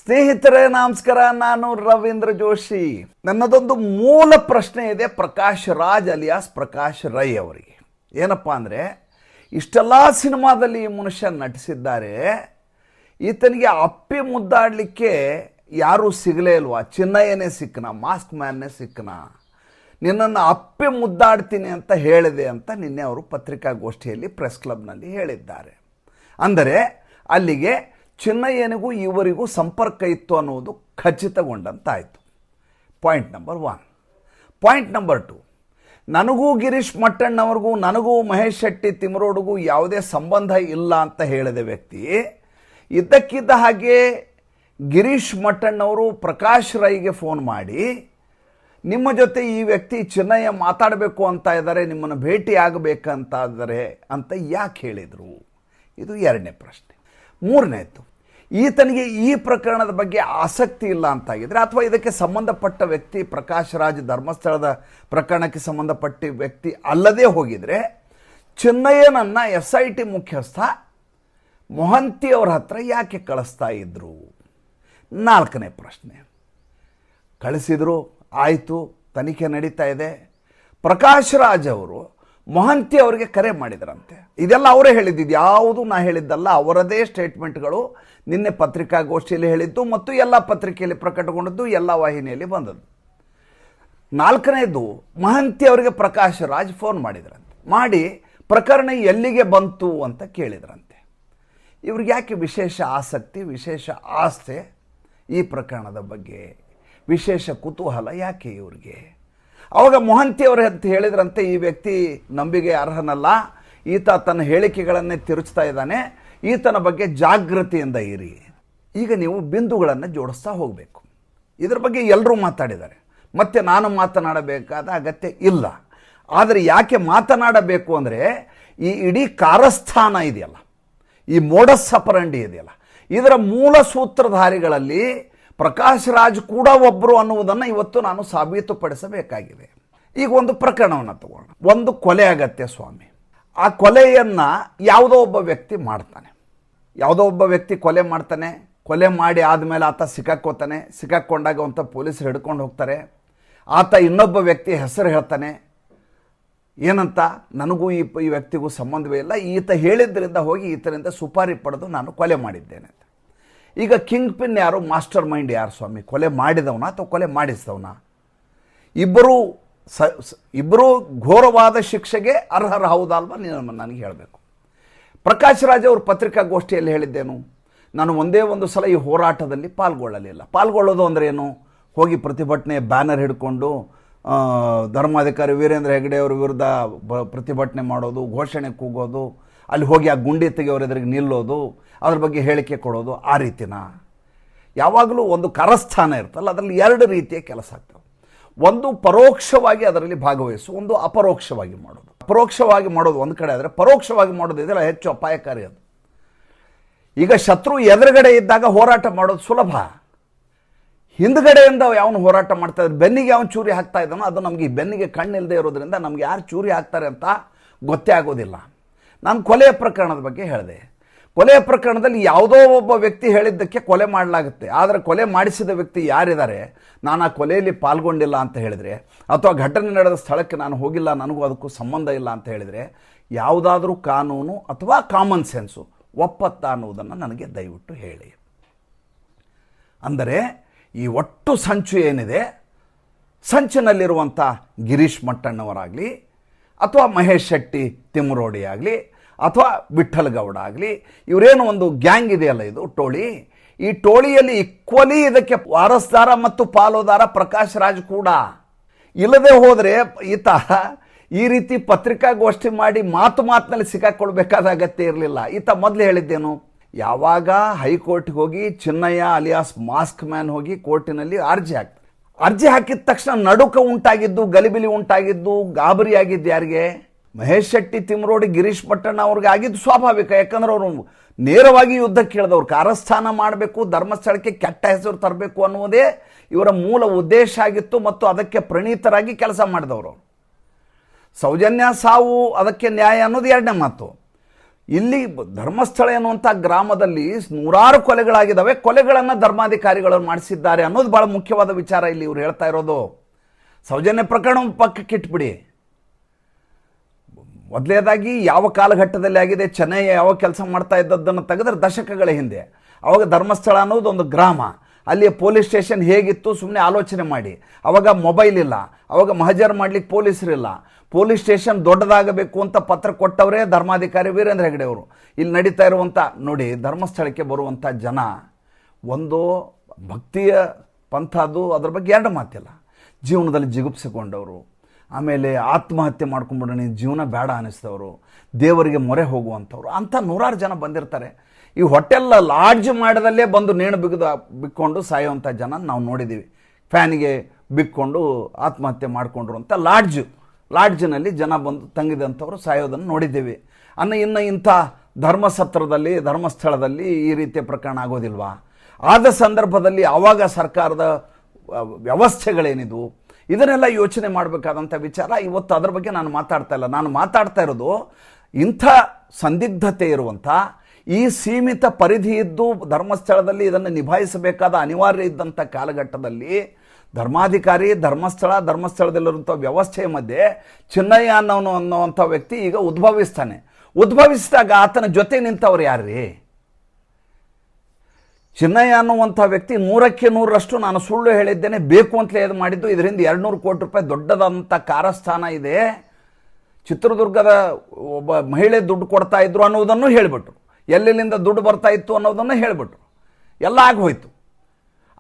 ಸ್ನೇಹಿತರೆ ನಮಸ್ಕಾರ, ನಾನು ರವೀಂದ್ರ ಜೋಶಿ. ನನ್ನದೊಂದು ಮೂಲ ಪ್ರಶ್ನೆ ಇದೆ ಪ್ರಕಾಶ್ ರಾಜ್ ಅಲಿಯಾಸ್ ಪ್ರಕಾಶ್ ರೈ ಅವರಿಗೆ. ಏನಪ್ಪ ಅಂದರೆ, ಇಷ್ಟೆಲ್ಲ ಸಿನಿಮಾದಲ್ಲಿ ಈ ಮನುಷ್ಯ ನಟಿಸಿದ್ದಾರೆ, ಈತನಿಗೆ ಅಪ್ಪಿ ಮುದ್ದಾಡಲಿಕ್ಕೆ ಯಾರೂ ಸಿಗಲೇ ಇಲ್ವಾ? ಚಿನ್ನಯ್ಯನೇ ಸಿಕ್ಕನ, ಮಾಸ್ಕ್ ಮ್ಯಾನ್ನೇ ಸಿಕ್ಕನ, ನಿನ್ನನ್ನು ಅಪ್ಪಿ ಮುದ್ದಾಡ್ತೀನಿ ಅಂತ ಹೇಳಿದೆ ಅಂತ ನಿನ್ನೆ ಅವರು ಪತ್ರಿಕಾಗೋಷ್ಠಿಯಲ್ಲಿ ಪ್ರೆಸ್ ಕ್ಲಬ್ನಲ್ಲಿ ಹೇಳಿದ್ದಾರೆ. ಅಂದರೆ ಅಲ್ಲಿಗೆ ಚಿನ್ನಯ್ಯನಿಗೂ ಇವರಿಗೂ ಸಂಪರ್ಕ ಇತ್ತು ಅನ್ನೋದು ಖಚಿತಗೊಂಡಂತಾಯಿತು. Point number 1. ಪಾಯಿಂಟ್ ನಂಬರ್ 2, ನನಗೂ ಗಿರೀಶ್ ಮಟ್ಟಣ್ಣವ್ರಿಗೂ, ನನಗೂ ಮಹೇಶ್ ಶೆಟ್ಟಿ ತಿಮರೋಡಿಗೂ ಯಾವುದೇ ಸಂಬಂಧ ಇಲ್ಲ ಅಂತ ಹೇಳಿದ ವ್ಯಕ್ತಿ ಇದ್ದಕ್ಕಿದ್ದ ಹಾಗೆ ಗಿರೀಶ್ ಮಟ್ಟಣ್ಣವರು ಪ್ರಕಾಶ್ ರೈಗೆ ಫೋನ್ ಮಾಡಿ, ನಿಮ್ಮ ಜೊತೆ ಈ ವ್ಯಕ್ತಿ ಚಿನ್ನಯ್ಯ ಮಾತಾಡಬೇಕು ಅಂತ ಇದ್ದಾರೆ, ನಿಮ್ಮನ್ನು ಭೇಟಿ ಆಗಬೇಕಂತ ಇದ್ದಾರೆ ಅಂತ ಯಾಕೆ ಹೇಳಿದರು? ಇದು ಎರಡನೇ ಪ್ರಶ್ನೆ. ಮೂರನೇದು, ಈತನಿಗೆ ಈ ಪ್ರಕರಣದ ಬಗ್ಗೆ ಆಸಕ್ತಿ ಇಲ್ಲ ಅಂತಾಗಿದ್ರೆ, ಅಥವಾ ಇದಕ್ಕೆ ಸಂಬಂಧಪಟ್ಟ ವ್ಯಕ್ತಿ ಪ್ರಕಾಶ್ ರಾಜ್ ಧರ್ಮಸ್ಥಳದ ಪ್ರಕರಣಕ್ಕೆ ಸಂಬಂಧಪಟ್ಟ ವ್ಯಕ್ತಿ ಅಲ್ಲದೆ ಹೋಗಿದ್ರೆ, ಚಿನ್ನಯ್ಯನನ್ನು SIT ಮುಖ್ಯಸ್ಥ ಮೊಹಂತಿ ಅವರ ಹತ್ರ ಯಾಕೆ ಕಳಿಸ್ತಾ ಇದ್ರು? ನಾಲ್ಕನೇ ಪ್ರಶ್ನೆ, ಕಳಿಸಿದ್ರು, ಆಯಿತು, ತನಿಖೆ ನಡೀತಾ ಇದೆ. ಪ್ರಕಾಶ್ ರಾಜ್ ಅವರು ಮೊಹಂತಿ ಅವರಿಗೆ ಕರೆ ಮಾಡಿದ್ರಂತೆ. ಇದೆಲ್ಲ ಅವರೇ ಹೇಳಿದ್ದು, ಯಾವುದು ನಾ ಹೇಳಿದ್ದಲ್ಲ, ಅವರದೇ ಸ್ಟೇಟ್ಮೆಂಟ್ಗಳು ನಿನ್ನೆ ಪತ್ರಿಕಾಗೋಷ್ಠಿಯಲ್ಲಿ ಹೇಳಿದ್ದು ಮತ್ತು ಎಲ್ಲ ಪತ್ರಿಕೆಯಲ್ಲಿ ಪ್ರಕಟಗೊಂಡದ್ದು, ಎಲ್ಲ ವಾಹಿನಿಯಲ್ಲಿ ಬಂದದ್ದು. ನಾಲ್ಕನೇದು, ಮೊಹಂತಿ ಅವರಿಗೆ ಪ್ರಕಾಶ್ ರಾಜ್ ಫೋನ್ ಮಾಡಿದ್ರಂತೆ. ಮಾಡಿ ಪ್ರಕರಣ ಎಲ್ಲಿಗೆ ಬಂತು ಅಂತ ಕೇಳಿದ್ರಂತೆ. ಇವ್ರಿಗೆ ಯಾಕೆ ವಿಶೇಷ ಆಸಕ್ತಿ, ವಿಶೇಷ ಆಸ್ಥೆ ಈ ಪ್ರಕರಣದ ಬಗ್ಗೆ, ವಿಶೇಷ ಕುತೂಹಲ ಯಾಕೆ ಇವ್ರಿಗೆ? ಅವಾಗ ಮೊಹಂತಿ ಅವರು ಅಂತ ಹೇಳಿದ್ರಂತೆ, ಈ ವ್ಯಕ್ತಿ ನಂಬಿಕೆ ಅರ್ಹನಲ್ಲ, ಈತ ತನ್ನ ಹೇಳಿಕೆಗಳನ್ನೇ ತಿರುಚ್ತಾ ಇದ್ದಾನೆ, ಈತನ ಬಗ್ಗೆ ಜಾಗೃತಿಯಿಂದ ಇರಿ. ಈಗ ನೀವು ಬಿಂದುಗಳನ್ನು ಜೋಡಿಸ್ತಾ ಹೋಗಬೇಕು. ಇದ್ರ ಬಗ್ಗೆ ಎಲ್ಲರೂ ಮಾತಾಡಿದ್ದಾರೆ, ಮತ್ತೆ ನಾನು ಮಾತನಾಡಬೇಕಾದ ಅಗತ್ಯ ಇಲ್ಲ. ಆದರೆ ಯಾಕೆ ಮಾತನಾಡಬೇಕು ಅಂದರೆ, ಈ ಇಡೀ ಕಾರಸ್ಥಾನ ಇದೆಯಲ್ಲ, ಈ ಮೋಡಸ್ ಆಪರಂಡಿ ಇದೆಯಲ್ಲ, ಇದರ ಮೂಲ ಸೂತ್ರಧಾರಿಗಳಲ್ಲಿ ಪ್ರಕಾಶ್ ರಾಜ್ ಕೂಡ ಒಬ್ಬರು ಅನ್ನುವುದನ್ನು ಇವತ್ತು ನಾನು ಸಾಬೀತುಪಡಿಸಬೇಕಾಗಿದೆ. ಈಗ ಒಂದು ಪ್ರಕರಣವನ್ನು ತಗೋಣ. ಒಂದು ಕೊಲೆ ಅಗತ್ಯ ಸ್ವಾಮಿ. ಆ ಕೊಲೆಯನ್ನು ಯಾವುದೋ ಒಬ್ಬ ವ್ಯಕ್ತಿ ಮಾಡ್ತಾನೆ, ಯಾವುದೋ ಒಬ್ಬ ವ್ಯಕ್ತಿ ಕೊಲೆ ಮಾಡ್ತಾನೆ. ಕೊಲೆ ಮಾಡಿ ಆದಮೇಲೆ ಆತ ಸಿಕ್ಕಾಕ್ಕೋತಾನೆ. ಸಿಕ್ಕಾಕ್ಕೊಂಡಾಗ ಅಂತ ಪೊಲೀಸರು ಹಿಡ್ಕೊಂಡು ಹೋಗ್ತಾರೆ. ಆತ ಇನ್ನೊಬ್ಬ ವ್ಯಕ್ತಿ ಹೆಸರು ಹೇಳ್ತಾನೆ, ಏನಂತ, ನನಗೂ ಈ ವ್ಯಕ್ತಿಗೂ ಸಂಬಂಧವೇ ಇಲ್ಲ, ಈತ ಹೇಳಿದ್ದರಿಂದ ಹೋಗಿ ಈತನಿಂದ ಸುಪಾರಿ ಪಡೆದು ನಾನು ಕೊಲೆ ಮಾಡಿದ್ದೇನೆ ಅಂತ. ಈಗ ಕಿಂಗ್ ಪಿನ್ ಯಾರು, ಮಾಸ್ಟರ್ ಮೈಂಡ್ ಯಾರು ಸ್ವಾಮಿ? ಕೊಲೆ ಮಾಡಿದವನ ಅಥವಾ ಕೊಲೆ ಮಾಡಿಸಿದವನ? ಇಬ್ಬರೂ ಘೋರವಾದ ಶಿಕ್ಷೆಗೆ ಅರ್ಹರ ಹೌದಲ್ವಾ? ನೀನು ನನಗೆ ಹೇಳಬೇಕು. ಪ್ರಕಾಶ್ ರಾಜ್ ಅವರು ಪತ್ರಿಕಾಗೋಷ್ಠಿಯಲ್ಲಿ ಹೇಳಿದ್ದೇನು, ನಾನು ಒಂದೇ ಒಂದು ಸಲ ಈ ಹೋರಾಟದಲ್ಲಿ ಪಾಲ್ಗೊಳ್ಳಲಿಲ್ಲ. ಪಾಲ್ಗೊಳ್ಳೋದು ಅಂದರೆ ಏನು? ಹೋಗಿ ಪ್ರತಿಭಟನೆ ಬ್ಯಾನರ್ ಹಿಡ್ಕೊಂಡು ಧರ್ಮಾಧಿಕಾರಿ ವೀರೇಂದ್ರ ಹೆಗಡೆ ಅವರ ವಿರುದ್ಧ ಪ್ರತಿಭಟನೆ ಮಾಡೋದು, ಘೋಷಣೆ ಕೂಗೋದು, ಅಲ್ಲಿ ಹೋಗಿ ಆ ಗುಂಡಿ ತೆಗೆಯೋರ ಎದುರಿಗೆ ನಿಲ್ಲೋದು, ಅದ್ರ ಬಗ್ಗೆ ಹೇಳಿಕೆ ಕೊಡೋದು, ಆ ರೀತಿನ? ಯಾವಾಗಲೂ ಒಂದು ಕರಸ್ಥಾನ ಇರ್ತಲ್ಲ, ಅದರಲ್ಲಿ ಎರಡು ರೀತಿಯ ಕೆಲಸ ಆಗ್ತವೆ. ಒಂದು ಪರೋಕ್ಷವಾಗಿ ಅದರಲ್ಲಿ ಭಾಗವಹಿಸು, ಒಂದು ಅಪರೋಕ್ಷವಾಗಿ ಮಾಡೋದು. ಅಪರೋಕ್ಷವಾಗಿ ಮಾಡೋದು ಒಂದು ಕಡೆ ಆದರೆ, ಪರೋಕ್ಷವಾಗಿ ಮಾಡೋದು ಇದೆಲ್ಲ ಹೆಚ್ಚು ಅಪಾಯಕಾರಿ. ಅದು ಈಗ ಶತ್ರು ಎದುರುಗಡೆ ಇದ್ದಾಗ ಹೋರಾಟ ಮಾಡೋದು ಸುಲಭ. ಹಿಂದ್ಗಡೆಯಿಂದ ಯಾವನು ಹೋರಾಟ ಮಾಡ್ತಾ ಇದ್ದಾರೆ, ಬೆನ್ನಿಗೆ ಅವನು ಚೂರಿ ಹಾಕ್ತಾ ಇದ್ದಾನೋ, ಅದು ನಮಗೆ ಬೆನ್ನಿಗೆ ಕಣ್ಣಿಲ್ಲದೆ ಇರೋದ್ರಿಂದ ನಮ್ಗೆ ಯಾರು ಚೂರಿ ಹಾಕ್ತಾರೆ ಅಂತ ಗೊತ್ತೇ ಆಗೋದಿಲ್ಲ. ನಾನು ಕೊಲೆಯ ಪ್ರಕರಣದ ಬಗ್ಗೆ ಹೇಳಿದೆ. ಕೊಲೆಯ ಪ್ರಕರಣದಲ್ಲಿ ಯಾವುದೋ ಒಬ್ಬ ವ್ಯಕ್ತಿ ಹೇಳಿದ್ದಕ್ಕೆ ಕೊಲೆ ಮಾಡಲಾಗುತ್ತೆ. ಆದರೆ ಕೊಲೆ ಮಾಡಿಸಿದ ವ್ಯಕ್ತಿ ಯಾರಿದ್ದಾರೆ, ನಾನು ಆ ಕೊಲೆಯಲ್ಲಿ ಪಾಲ್ಗೊಂಡಿಲ್ಲ ಅಂತ ಹೇಳಿದರೆ, ಅಥವಾ ಘಟನೆ ನಡೆದ ಸ್ಥಳಕ್ಕೆ ನಾನು ಹೋಗಿಲ್ಲ, ನನಗೂ ಅದಕ್ಕೂ ಸಂಬಂಧ ಇಲ್ಲ ಅಂತ ಹೇಳಿದರೆ, ಯಾವುದಾದ್ರೂ ಕಾನೂನು ಅಥವಾ ಕಾಮನ್ ಸೆನ್ಸು ಒಪ್ಪತ್ತ ಅನ್ನೋದನ್ನು ನನಗೆ ದಯವಿಟ್ಟು ಹೇಳಿ. ಅಂದರೆ ಈ ಒಟ್ಟು ಸಂಚು ಏನಿದೆ, ಸಂಚಿನಲ್ಲಿರುವಂಥ ಗಿರೀಶ್ ಮಟ್ಟಣ್ಣವರಾಗಲಿ, ಅಥವಾ ಮಹೇಶ್ ಶೆಟ್ಟಿ ತಿಮರೋಡಿ ಆಗಲಿ, ಅಥವಾ ವಿಠ್ಠಲ್ ಗೌಡ ಆಗಲಿ, ಇವರೇನು ಒಂದು ಗ್ಯಾಂಗ್ ಇದೆಯಲ್ಲ, ಇದು ಟೋಳಿ, ಈ ಟೋಳಿಯಲ್ಲಿ ಈಕ್ವಲಿ ಇದಕ್ಕೆ ವಾರಸ್ದಾರ ಮತ್ತು ಪಾಲುದಾರ ಪ್ರಕಾಶ್ ರಾಜ್ ಕೂಡ. ಇಲ್ಲದೆ ಹೋದರೆ ಈತ ಈ ರೀತಿ ಪತ್ರಿಕಾಗೋಷ್ಠಿ ಮಾಡಿ ಮಾತಿನಲ್ಲಿ ಸಿಕ್ಕಾಕೊಳ್ಬೇಕಾದ ಅಗತ್ಯ ಇರಲಿಲ್ಲ. ಈತ ಮೊದಲು ಹೇಳಿದ್ದೇನು, ಯಾವಾಗ ಹೈಕೋರ್ಟ್ಗೆ ಹೋಗಿ ಚಿನ್ನಯ್ಯ ಅಲಿಯಾಸ್ ಮಾಸ್ಕ್ ಮ್ಯಾನ್ ಹೋಗಿ ಕೋರ್ಟಿನಲ್ಲಿ ಅರ್ಜಿ ಹಾಕಿದ ತಕ್ಷಣ ನಡುಕ ಉಂಟಾಗಿದ್ದು, ಗಲಿಬಿಲಿ ಉಂಟಾಗಿದ್ದು, ಗಾಬರಿಯಾಗಿದ್ದು ಯಾರಿಗೆ? ಮಹೇಶ್ ಶೆಟ್ಟಿ ತಿಮರೋಡಿ ಗಿರೀಶ್ ಮಟ್ಟಣ್ಣ ಅವ್ರಿಗೆ ಆಗಿದ್ದು ಸ್ವಾಭಾವಿಕ. ಯಾಕಂದ್ರೆ ಅವರು ನೇರವಾಗಿ ಯುದ್ಧಕ್ಕೆ ಕೇಳಿದವ್ರು, ಕಾರಸ್ಥಾನ ಮಾಡಬೇಕು, ಧರ್ಮಸ್ಥಳಕ್ಕೆ ಕೆಟ್ಟ ಹೆಸರು ತರಬೇಕು ಅನ್ನುವುದೇ ಇವರ ಮೂಲ ಉದ್ದೇಶ ಆಗಿತ್ತು ಮತ್ತು ಅದಕ್ಕೆ ಪ್ರಣೀತರಾಗಿ ಕೆಲಸ ಮಾಡಿದವರು. ಸೌಜನ್ಯ ಸಾವು ಅದಕ್ಕೆ ನ್ಯಾಯ ಅನ್ನೋದು ಎರಡನೇ ಮಾತು. ಇಲ್ಲಿ ಧರ್ಮಸ್ಥಳ ಎನ್ನುವಂಥ ಗ್ರಾಮದಲ್ಲಿ ನೂರಾರು ಕೊಲೆಗಳಾಗಿದ್ದಾವೆ. ಕೊಲೆಗಳನ್ನು ಧರ್ಮಾಧಿಕಾರಿಗಳು ಮಾಡಿಸಿದ್ದಾರೆ ಅನ್ನೋದು ಭಾಳ ಮುಖ್ಯವಾದ ವಿಚಾರ ಇಲ್ಲಿ ಇವ್ರು ಹೇಳ್ತಾ ಇರೋದು. ಸೌಜನ್ಯ ಪ್ರಕರಣ ಪಕ್ಕಕ್ಕೆ ಇಟ್ಬಿಡಿ. ಮೊದಲನೇದಾಗಿ ಯಾವ ಕಾಲಘಟ್ಟದಲ್ಲಿ ಆಗಿದೆ, ಚೆನ್ನಯ್ಯ ಯಾವ ಕೆಲಸ ಮಾಡ್ತಾ ಇದ್ದದ್ದನ್ನು ತೆಗೆದ್ರೆ ದಶಕಗಳ ಹಿಂದೆ. ಅವಾಗ ಧರ್ಮಸ್ಥಳ ಅನ್ನೋದು ಒಂದು ಗ್ರಾಮ, ಅಲ್ಲಿಯ ಪೊಲೀಸ್ ಸ್ಟೇಷನ್ ಹೇಗಿತ್ತು ಸುಮ್ಮನೆ ಆಲೋಚನೆ ಮಾಡಿ. ಅವಾಗ ಮೊಬೈಲ್ ಇಲ್ಲ, ಅವಾಗ ಮಹಜರ್ ಮಾಡಲಿಕ್ಕೆ ಪೊಲೀಸರಿಲ್ಲ. ಪೊಲೀಸ್ ಸ್ಟೇಷನ್ ದೊಡ್ಡದಾಗಬೇಕು ಅಂತ ಪತ್ರ ಕೊಟ್ಟವರೇ ಧರ್ಮಾಧಿಕಾರಿ ವೀರೇಂದ್ರ ಹೆಗಡೆ ಅವರು. ಇಲ್ಲಿ ನಡೀತಾ ಇರುವಂಥ ನೋಡಿ, ಧರ್ಮಸ್ಥಳಕ್ಕೆ ಬರುವಂಥ ಜನ ಒಂದು ಭಕ್ತಿಯ ಪಂಥ, ಅದು ಅದ್ರ ಬಗ್ಗೆ ಎರಡು ಮಾತಿಲ್ಲ. ಜೀವನದಲ್ಲಿ ಜಿಗುಪ್ಸಿಕೊಂಡವರು, ಆಮೇಲೆ ಆತ್ಮಹತ್ಯೆ ಮಾಡ್ಕೊಂಡ್ಬಿಡೋಣ ಜೀವನ ಬೇಡ ಅನ್ನಿಸಿದವರು, ದೇವರಿಗೆ ಮೊರೆ ಹೋಗುವಂಥವ್ರು, ಅಂಥ ನೂರಾರು ಜನ ಬಂದಿರ್ತಾರೆ. ಈ ಹೋಟೆಲ್ ಲಾಡ್ಜ್ ಮಾಡದಲ್ಲೇ ಬಂದು ನೇಣು ಬಿಕ್ಕೊಂಡು ಸಾಯುವಂಥ ಜನ ನಾವು ನೋಡಿದ್ದೀವಿ. ಫ್ಯಾನಿಗೆ ಬಿಕ್ಕೊಂಡು ಆತ್ಮಹತ್ಯೆ ಮಾಡಿಕೊಂಡ್ರು ಅಂತ ಲಾಡ್ಜ್ನಲ್ಲಿ ಜನ ಬಂದು ತಂಗಿದಂಥವ್ರು ಸಾಯೋದನ್ನು ನೋಡಿದ್ದೀವಿ. ಇನ್ನು ಇಂಥ ಧರ್ಮಸ್ಥಳದಲ್ಲಿ ಈ ರೀತಿಯ ಪ್ರಕರಣ ಆಗೋದಿಲ್ವಾ? ಆದ ಸಂದರ್ಭದಲ್ಲಿ ಆವಾಗ ಸರ್ಕಾರದ ವ್ಯವಸ್ಥೆಗಳೇನಿದು, ಇದನ್ನೆಲ್ಲ ಯೋಚನೆ ಮಾಡಬೇಕಾದಂಥ ವಿಚಾರ. ಇವತ್ತು ಅದರ ಬಗ್ಗೆ ನಾನು ಮಾತಾಡ್ತಾ ಇಲ್ಲ. ನಾನು ಮಾತಾಡ್ತಾ ಇರೋದು ಇಂಥ ಸಂದಿಗ್ಧತೆ ಇರುವಂಥ, ಈ ಸೀಮಿತ ಪರಿಧಿ ಇದ್ದು ಧರ್ಮಸ್ಥಳದಲ್ಲಿ ಇದನ್ನು ನಿಭಾಯಿಸಬೇಕಾದ ಅನಿವಾರ್ಯ ಇದ್ದಂಥ ಕಾಲಘಟ್ಟದಲ್ಲಿ ಧರ್ಮಾಧಿಕಾರಿ, ಧರ್ಮಸ್ಥಳದಲ್ಲಿರುವಂಥ ವ್ಯವಸ್ಥೆಯ ಮಧ್ಯೆ ಚಿನ್ನಯ್ಯ ಅನ್ನುವಂಥ ವ್ಯಕ್ತಿ ಈಗ ಉದ್ಭವಿಸಿದಾಗ ಆತನ ಜೊತೆ ನಿಂತವ್ರು ಯಾರ್ರೀ? ಚಿನ್ನಯ್ಯ ಅನ್ನುವಂಥ ವ್ಯಕ್ತಿ 100ಕ್ಕೆ 100ರಷ್ಟು ನಾನು ಸುಳ್ಳು ಹೇಳಿದ್ದೇನೆ, ಬೇಕು ಅಂತಲೇ ಇದು ಮಾಡಿದ್ದು. ಇದರಿಂದ 200 ಕೋಟಿ ರೂಪಾಯಿ ದೊಡ್ಡದಂಥ ಕಾರಸ್ಥಾನ ಇದೆ, ಚಿತ್ರದುರ್ಗದ ಒಬ್ಬ ಮಹಿಳೆ ದುಡ್ಡು ಕೊಡ್ತಾ ಇದ್ರು ಅನ್ನೋದನ್ನು ಹೇಳಿಬಿಟ್ರು, ಎಲ್ಲೆಲ್ಲಿಂದ ದುಡ್ಡು ಬರ್ತಾ ಇತ್ತು ಅನ್ನೋದನ್ನು ಹೇಳಿಬಿಟ್ರು. ಎಲ್ಲ ಆಗೋಯ್ತು.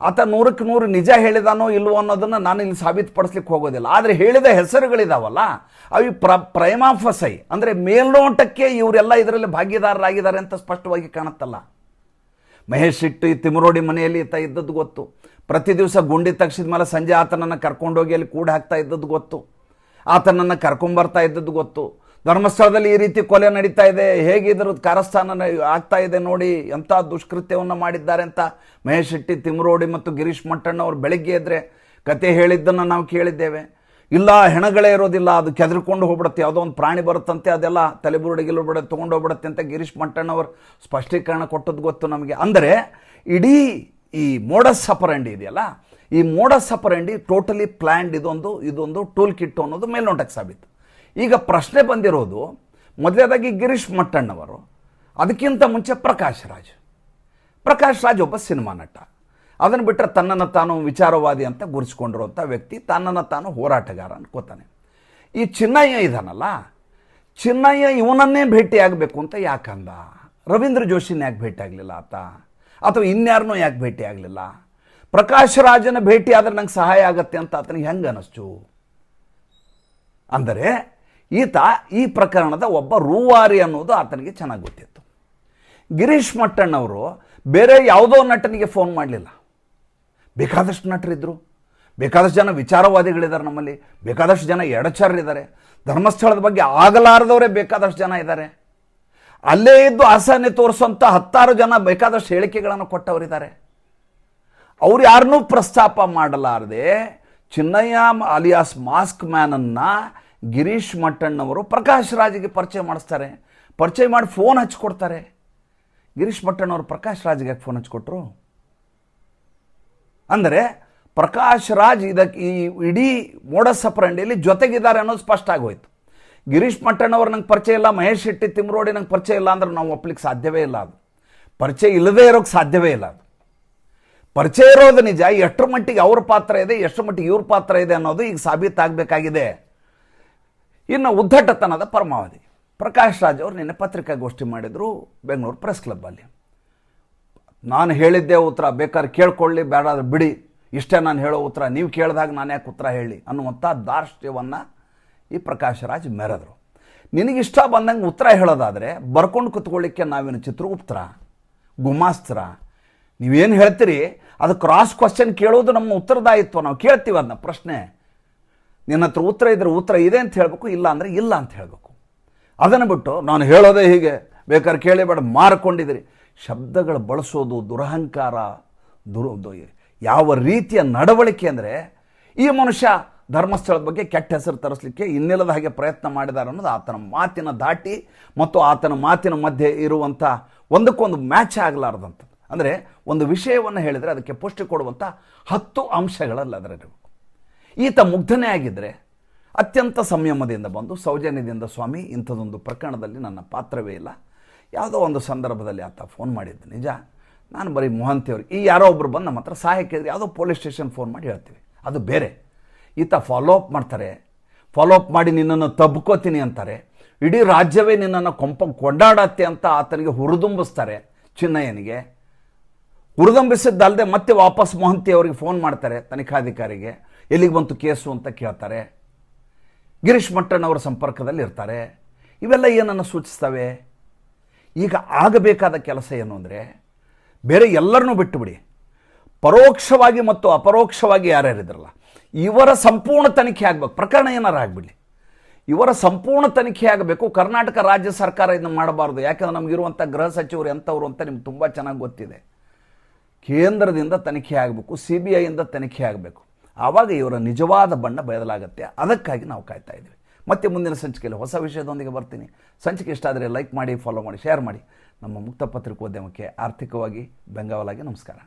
ಆತ 100ಕ್ಕೆ 100 ನಿಜ ಹೇಳಿದಾನೋ ಇಲ್ವೋ ಅನ್ನೋದನ್ನು ನಾನು ಇಲ್ಲಿ ಸಾಬೀತುಪಡಿಸ್ಲಿಕ್ಕೆ ಹೋಗೋದಿಲ್ಲ. ಆದರೆ ಹೇಳಿದ ಹೆಸರುಗಳಿದಾವಲ್ಲ, ಅವು ಪ್ರೈಮಾಫಸೈ ಅಂದರೆ ಮೇಲ್ನೋಟಕ್ಕೆ ಇವರೆಲ್ಲ ಇದರಲ್ಲಿ ಭಾಗಿದಾರರಾಗಿದ್ದಾರೆ ಅಂತ ಸ್ಪಷ್ಟವಾಗಿ ಕಾಣುತ್ತಲ್ಲ. ಮಹೇಶ್ ಶೆಟ್ಟಿ ತಿಮರೋಡಿ ಮನೆಯಲ್ಲಿ ಈತ ಇದ್ದದ್ದು ಗೊತ್ತು. ಪ್ರತಿ ದಿವಸ ಗುಂಡಿ ತಗ್ಸಿದ ಮೇಲೆ ಸಂಜೆ ಆತನನ್ನು ಕರ್ಕೊಂಡೋಗಿ ಅಲ್ಲಿ ಕೂಡ ಹಾಕ್ತಾ ಇದ್ದದ್ದು ಗೊತ್ತು. ಆತನನ್ನು ಕರ್ಕೊಂಬರ್ತಾ ಇದ್ದದ್ದು ಗೊತ್ತು. ಧರ್ಮಸ್ಥಳದಲ್ಲಿ ಈ ರೀತಿ ಕೊಲೆ ನಡೀತಾ ಇದೆ, ಹೇಗೆ ಇದ್ರದ್ದು ಕಾರಸ್ಥಾನ ಆಗ್ತಾ ಇದೆ ನೋಡಿ, ಎಂಥ ದುಷ್ಕೃತ್ಯವನ್ನು ಮಾಡಿದ್ದಾರೆ ಅಂತ ಮಹೇಶ್ ಶೆಟ್ಟಿ ತಿಮರೋಡಿ ಮತ್ತು ಗಿರೀಶ್ ಮಟ್ಟಣ್ಣ ಅವರು ಬೆಳಗ್ಗೆ ಎದ್ರೆ ಕತೆ ಹೇಳಿದ್ದನ್ನು ನಾವು ಕೇಳಿದ್ದೇವೆ. ಇಲ್ಲ, ಹೆಣಗಳೇ ಇರೋದಿಲ್ಲ, ಅದು ಕೆದರ್ಕೊಂಡು ಹೋಗ್ಬಿಡುತ್ತೆ, ಯಾವುದೋ ಒಂದು ಪ್ರಾಣಿ ಬರುತ್ತಂತೆ, ಅದೆಲ್ಲ ತಲೆಬುರುಡಿಗೆ ತೊಗೊಂಡು ಹೋಗ್ಬಿಡುತ್ತೆ ಅಂತ ಗಿರೀಶ್ ಮಟ್ಟಣ್ಣವರು ಸ್ಪಷ್ಟೀಕರಣ ಕೊಟ್ಟದ್ದು ಗೊತ್ತು ನಮಗೆ. ಅಂದರೆ ಇಡೀ ಈ ಮೋಡಸ್ ಆಪರಂಡಿ ಇದೆಯಲ್ಲ, ಈ ಮೋಡಸ್ ಆಪರಂಡಿ ಟೋಟಲಿ ಪ್ಲ್ಯಾಂಡ್, ಇದೊಂದು ಟೂಲ್ ಕಿಟ್ ಅನ್ನೋದು ಮೇಲ್ನೋಟಕ್ಕೆ ಸಾಬೀತು. ಈಗ ಪ್ರಶ್ನೆ ಬಂದಿರೋದು ಮೊದಲೇದಾಗಿ ಗಿರೀಶ್ ಮಟ್ಟಣ್ಣವರು, ಅದಕ್ಕಿಂತ ಮುಂಚೆ ಪ್ರಕಾಶ್ ರಾಜ್ ಒಬ್ಬ ಸಿನಿಮಾ ನಟ. ಅದನ್ನು ಬಿಟ್ಟರೆ ತನ್ನನ್ನು ತಾನು ವಿಚಾರವಾದಿ ಅಂತ ಗುರುಸ್ಕೊಂಡಿರುವಂಥ ವ್ಯಕ್ತಿ, ತನ್ನನ್ನು ತಾನು ಹೋರಾಟಗಾರ ಅನ್ಕೋತಾನೆ. ಈ ಚಿನ್ನಯ್ಯ ಇದಾನಲ್ಲ, ಚಿನ್ನಯ್ಯ ಇವನನ್ನೇ ಭೇಟಿಯಾಗಬೇಕು ಅಂತ ಯಾಕಂದ? ರವೀಂದ್ರ ಜೋಶಿನ ಯಾಕೆ ಭೇಟಿ ಆಗಲಿಲ್ಲ ಆತ? ಅಥವಾ ಇನ್ಯಾರನ್ನೂ ಯಾಕೆ ಭೇಟಿ ಆಗಲಿಲ್ಲ? ಪ್ರಕಾಶ್ ರಾಜನ ಭೇಟಿ ಆದರೆ ನಂಗೆ ಸಹಾಯ ಆಗತ್ತೆ ಅಂತ ಆತನಿಗೆ ಹೆಂಗೆ ಅನ್ನಿಸ್ತು? ಅಂದರೆ ಈತ ಈ ಪ್ರಕರಣದ ಒಬ್ಬ ರೂವಾರಿ ಅನ್ನೋದು ಆತನಿಗೆ ಚೆನ್ನಾಗಿ ಗೊತ್ತಿತ್ತು. ಗಿರೀಶ್ ಮಟ್ಟಣ್ಣವರು ಬೇರೆ ಯಾವುದೋ ನಟನಿಗೆ ಫೋನ್ ಮಾಡಲಿಲ್ಲ. ಬೇಕಾದಷ್ಟು ನಟರಿದ್ದರು, ಬೇಕಾದಷ್ಟು ಜನ ವಿಚಾರವಾದಿಗಳಿದ್ದಾರೆ ನಮ್ಮಲ್ಲಿ, ಬೇಕಾದಷ್ಟು ಜನ ಎಡಚರರಿದ್ದಾರೆ, ಧರ್ಮಸ್ಥಳದ ಬಗ್ಗೆ ಆಗಲಾರದವರೇ ಬೇಕಾದಷ್ಟು ಜನ ಇದ್ದಾರೆ. ಅಲ್ಲೇ ಇದ್ದು ಆಸನೆ ತೋರಿಸುವಂಥ 10 ಜನ ಬೇಕಾದಷ್ಟು ಹೇಳಿಕೆಗಳನ್ನು ಕೊಟ್ಟವರಿದ್ದಾರೆ. ಅವ್ರು ಯಾರನ್ನೂ ಪ್ರಸ್ತಾಪ ಮಾಡಲಾರದೆ ಚಿನ್ನಯ್ಯ ಅಲಿಯಾಸ್ ಮಾಸ್ಕ್ ಮ್ಯಾನನ್ನು ಗಿರೀಶ್ ಮಟ್ಟಣ್ಣವರು ಪ್ರಕಾಶ್ ರಾಜ್ಗೆ ಪರಿಚಯ ಮಾಡಿಸ್ತಾರೆ. ಪರಿಚಯ ಮಾಡಿ ಫೋನ್ ಹಚ್ಕೊಡ್ತಾರೆ. ಗಿರೀಶ್ ಮಟ್ಟಣ್ಣವರು ಪ್ರಕಾಶ್ ರಾಜ್ಗೆ ಫೋನ್ ಹಚ್ಕೊಟ್ರು. ಅಂದರೆ ಪ್ರಕಾಶ್ ರಾಜ್ ಈ ಇಡೀ ಮೋಡಸ್ ಆಪರಂಡಿಯಲ್ಲಿ ಜೊತೆಗಿದ್ದಾರೆ ಅನ್ನೋದು ಸ್ಪಷ್ಟ ಆಗೋಯ್ತು. ಗಿರೀಶ್ ಮಟ್ಟಣ್ಣವ್ರು ನಂಗೆ ಪರಿಚಯ ಇಲ್ಲ, ಮಹೇಶ್ ಶೆಟ್ಟಿ ತಿಮರೋಡಿ ನಂಗೆ ಪರಿಚಯ ಇಲ್ಲ ಅಂದ್ರೆ ನಾವು ಒಪ್ಲಿಕ್ಕೆ ಸಾಧ್ಯವೇ ಇಲ್ಲ. ಅದು ಪರಿಚಯ ಇಲ್ಲದೇ ಇರೋಕ್ಕೆ ಸಾಧ್ಯವೇ ಇಲ್ಲ. ಅದು ಪರಿಚಯ ಇರೋದು ನಿಜ, ಎಷ್ಟರ ಮಟ್ಟಿಗೆ ಅವ್ರ ಪಾತ್ರ ಇದೆ, ಎಷ್ಟರ ಮಟ್ಟಿಗೆ ಇವ್ರ ಪಾತ್ರ ಇದೆ ಅನ್ನೋದು ಈಗ ಸಾಬೀತಾಗಬೇಕಾಗಿದೆ. ಇನ್ನು ಉದ್ದಟತನದ ಪರಮಾವಧಿ. ಪ್ರಕಾಶ್ ರಾಜ್ ಅವರು ನಿನ್ನೆ ಪತ್ರಿಕಾಗೋಷ್ಠಿ ಮಾಡಿದರು ಬೆಂಗಳೂರು ಪ್ರೆಸ್ ಕ್ಲಬ್ಬಲ್ಲಿ. ನಾನು ಹೇಳಿದ್ದೇ ಉತ್ತರ, ಬೇಕಾದ್ರೆ ಕೇಳ್ಕೊಳ್ಳಿ, ಬೇಡಾದ್ರೆ ಬಿಡಿ, ಇಷ್ಟೇ ನಾನು ಹೇಳೋ ಉತ್ತರ, ನೀವು ಕೇಳಿದಾಗ ನಾನು ಯಾಕೆ ಉತ್ತರ ಹೇಳಿ ಅನ್ನುವಂಥ ದಾರ್ಷ್ಟ್ಯವನ್ನು ಈ ಪ್ರಕಾಶ್ ರಾಜ್ ಮೆರೆದರು. ನಿನಗಿಷ್ಟ ಬಂದಂಗೆ ಉತ್ತರ ಹೇಳೋದಾದರೆ ಬರ್ಕೊಂಡು ಕುತ್ಕೊಳ್ಳಿಕ್ಕೆ ನಾವೇನು ಚಿತ್ರಗುಪ್ತರ, ಗುಮಾಸ್ತ್ರ? ನೀವೇನು ಹೇಳ್ತೀರಿ ಅದು ಕ್ರಾಸ್ ಕ್ವಶನ್ ಕೇಳೋದು ನಮ್ಮ ಉತ್ತರದಾಯಿತ್ವ. ನಾವು ಕೇಳ್ತೀವಿ ಅದನ್ನ ಪ್ರಶ್ನೆ. ನಿನ್ನ ಹತ್ರ ಉತ್ತರ ಇದ್ರೆ ಉತ್ತರ ಇದೆ ಅಂತ ಹೇಳಬೇಕು, ಇಲ್ಲ ಅಂದರೆ ಇಲ್ಲ ಅಂತ ಹೇಳಬೇಕು. ಅದನ್ನು ಬಿಟ್ಟು ನಾನು ಹೇಳೋದೇ ಹೀಗೆ, ಬೇಕಾದ್ರೆ ಕೇಳಿ ಬೇಡ ಮಾರ್ಕೊಂಡಿದ್ದೀರಿ. ಶಬ್ದಗಳು ಬಳಸೋದು ದುರಹಂಕಾರ, ಯಾವ ರೀತಿಯ ನಡವಳಿಕೆ ಅಂದರೆ, ಈ ಮನುಷ್ಯ ಧರ್ಮಸ್ಥಳದ ಬಗ್ಗೆ ಕೆಟ್ಟ ಹೆಸರು ತರಿಸಲಿಕ್ಕೆ ಇನ್ನಿಲ್ಲದ ಹಾಗೆ ಪ್ರಯತ್ನ ಮಾಡಿದ್ದಾರೆ ಅನ್ನೋದು ಆತನ ಮಾತಿನ ಧಾಟಿ ಮತ್ತು ಆತನ ಮಾತಿನ ಮಧ್ಯೆ ಇರುವಂಥ ಒಂದಕ್ಕೊಂದು ಮ್ಯಾಚ್ ಆಗಲಾರ್ದಂಥದ್ದು. ಅಂದರೆ ಒಂದು ವಿಷಯವನ್ನು ಹೇಳಿದರೆ ಅದಕ್ಕೆ ಪುಷ್ಟಿ ಕೊಡುವಂಥ 10 ಅಂಶಗಳಲ್ಲಿ ಅದರಲ್ಲಿರಬೇಕು. ಈತ ಮುಗ್ಧನೇ ಆಗಿದ್ದರೆ ಅತ್ಯಂತ ಸಂಯಮದಿಂದ ಬಂದು ಸೌಜನ್ಯದಿಂದ, ಸ್ವಾಮಿ ಇಂಥದ್ದೊಂದು ಪ್ರಕರಣದಲ್ಲಿ ನನ್ನ ಪಾತ್ರವೇ ಇಲ್ಲ, ಯಾವುದೋ ಒಂದು ಸಂದರ್ಭದಲ್ಲಿ ಆತ ಫೋನ್ ಮಾಡಿದ್ದು ನಿಜ, ನಾನು ಬರೀ ಮೊಹಂತಿಯವ್ರಿಗೆ ಈ ಯಾರೋ ಒಬ್ಬರು ಬಂದು ನಮ್ಮ ಹತ್ರ ಸಹಾಯಕ್ಕೆ ಇದ್ರೆ ಯಾವುದೋ ಪೊಲೀಸ್ ಸ್ಟೇಷನ್ ಫೋನ್ ಮಾಡಿ ಹೇಳ್ತೀವಿ, ಅದು ಬೇರೆ. ಈತ ಫಾಲೋ ಅಪ್ ಮಾಡ್ತಾರೆ, ಫಾಲೋ ಅಪ್ ಮಾಡಿ ನಿನ್ನನ್ನು ತಬ್ಕೋತೀನಿ ಅಂತಾರೆ, ಇಡೀ ರಾಜ್ಯವೇ ನಿನ್ನನ್ನು ಕೊಂಡಾಡತ್ತೆ ಅಂತ ಆತನಿಗೆ ಹುರಿದುಂಬಿಸ್ತಾರೆ. ಚಿನ್ನಯ್ಯನಿಗೆ ಹುರಿದುಂಬಿಸಿದ್ದಲ್ಲದೆ ಮತ್ತೆ ವಾಪಸ್ ಮೊಹಂತಿ ಅವರಿಗೆ ಫೋನ್ ಮಾಡ್ತಾರೆ, ತನಿಖಾಧಿಕಾರಿಗೆ, ಎಲ್ಲಿಗೆ ಬಂತು ಕೇಸು ಅಂತ ಕೇಳ್ತಾರೆ. ಗಿರೀಶ್ ಮಟ್ಟಣ್ಣವರ ಸಂಪರ್ಕದಲ್ಲಿ ಇರ್ತಾರೆ. ಇವೆಲ್ಲ ಏನನ್ನು ಸೂಚಿಸ್ತವೆ? ಈಗ ಆಗಬೇಕಾದ ಕೆಲಸ ಏನು ಅಂದರೆ, ಬೇರೆ ಎಲ್ಲರನ್ನೂ ಬಿಟ್ಟುಬಿಡಿ, ಪರೋಕ್ಷವಾಗಿ ಮತ್ತು ಅಪರೋಕ್ಷವಾಗಿ ಯಾರ್ಯಾರಿದ್ರಲ್ಲ ಇವರ ಸಂಪೂರ್ಣ ತನಿಖೆ ಆಗಬೇಕು. ಪ್ರಕರಣ ಏನಾರು ಆಗಿಬಿಡಲಿ, ಇವರ ಸಂಪೂರ್ಣ ತನಿಖೆ ಆಗಬೇಕು. ಕರ್ನಾಟಕ ರಾಜ್ಯ ಸರ್ಕಾರ ಇದನ್ನು ಮಾಡಬಾರ್ದು. ಯಾಕೆಂದರೆ ನಮಗಿರುವಂಥ ಗೃಹ ಸಚಿವರು ಎಂಥವ್ರು ಅಂತ ನಿಮ್ಗೆ ತುಂಬ ಚೆನ್ನಾಗಿ ಗೊತ್ತಿದೆ. ಕೇಂದ್ರದಿಂದ ತನಿಖೆ ಆಗಬೇಕು, CBIಯಿಂದ ತನಿಖೆ ಆಗಬೇಕು. ಆವಾಗ ಇವರ ನಿಜವಾದ ಬಣ್ಣ ಬಯಲಾಗುತ್ತೆ. ಅದಕ್ಕಾಗಿ ನಾವು ಕಾಯ್ತಾ ಇದ್ದೀವಿ. ಮತ್ತೆ ಮುಂದಿನ ಸಂಚಿಕೆಯಲ್ಲಿ ಹೊಸ ವಿಷಯದೊಂದಿಗೆ ಬರ್ತೀನಿ. ಸಂಚಿಕೆ ಇಷ್ಟ ಆದರೆ ಲೈಕ್ ಮಾಡಿ, ಫಾಲೋ ಮಾಡಿ, ಶೇರ್ ಮಾಡಿ. ನಮ್ಮ ಮುಕ್ತ ಪತ್ರಿಕೋದ್ಯಮಕ್ಕೆ ಆರ್ಥಿಕವಾಗಿ ಬೆಂಗಾವಲಾಗಿ ನಮಸ್ಕಾರ.